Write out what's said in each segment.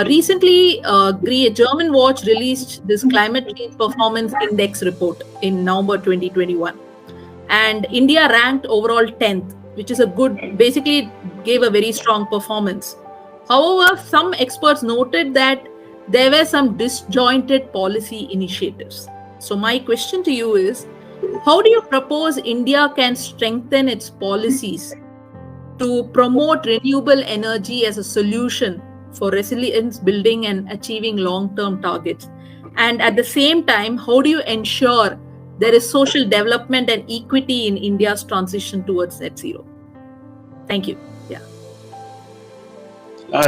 Recently, German Watch released this climate change performance index report in November 2021, and India ranked overall 10th, which is a good, basically gave a very strong performance. However, some experts noted that there were some disjointed policy initiatives. So, my question to you is, how do you propose India can strengthen its policies to promote renewable energy as a solution for resilience building and achieving long term targets? And at the same time, how do you ensure there is social development and equity in India's transition towards net zero? Thank you. Yeah.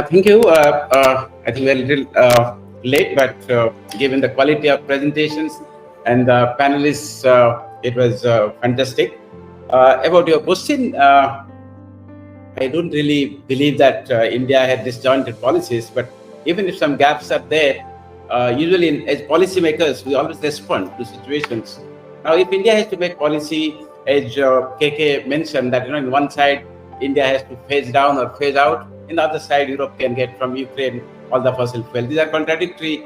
Thank you. I think we're a little late, but given the quality of presentations and the panelists, it was fantastic. About your question, I don't really believe that India had disjointed policies, but even if some gaps are there, usually as policymakers, we always respond to situations. Now, if India has to make policy, as KK mentioned, that in one side, India has to phase down or phase out, in the other side, Europe can get from Ukraine all the fossil fuel. These are contradictory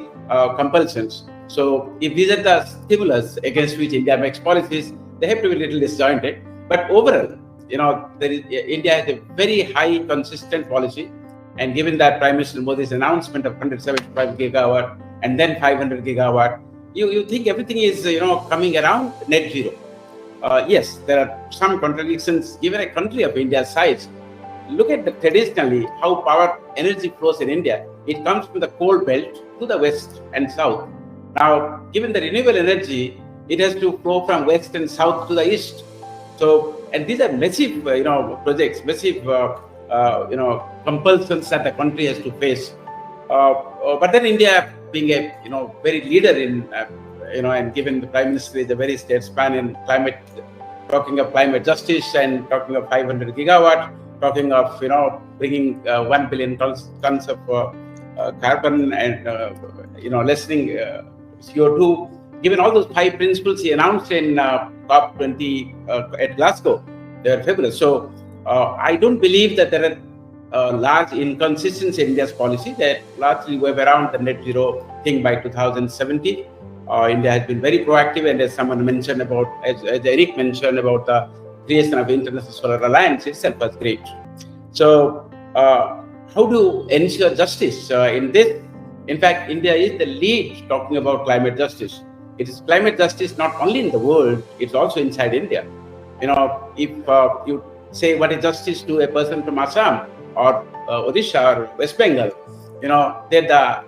compulsions. So if these are the stimulus against which India makes policies, they have to be a little disjointed. But overall, India has a very high consistent policy, and given that Prime Minister Modi's announcement of 175 gigawatt and then 500 gigawatt, you think everything is coming around net zero. Yes, there are some contradictions given a country of India's size. Look at traditionally how power energy flows in India. It comes from the coal belt to the west and south. Now, given the renewable energy, it has to flow from west and south to the east. So, and these are massive, projects, massive, compulsions that the country has to face. But then India, being a, very leader in, and given the Prime Minister is a very statesman in climate, talking of climate justice and talking of 500 gigawatt, talking of, bringing 1 billion tons of carbon and, lessening CO2. Given all those 5 principles he announced in COP20 at Glasgow, they are fabulous. So I don't believe that there are large inconsistencies in India's policy. That largely wave around the net zero thing by 2070. India has been very proactive, and as someone mentioned about, as Eric mentioned about the creation of International Solar Alliance itself was great. So how to ensure justice in this? In fact, India is the lead talking about climate justice. It is climate justice not only in the world, it's also inside India. If you say what is justice to a person from Assam or Odisha or West Bengal, they're the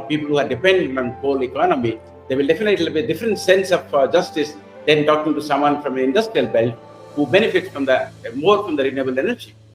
people who are dependent on coal economy. There will definitely be a different sense of justice than talking to someone from an industrial belt who benefits from more from the renewable energy.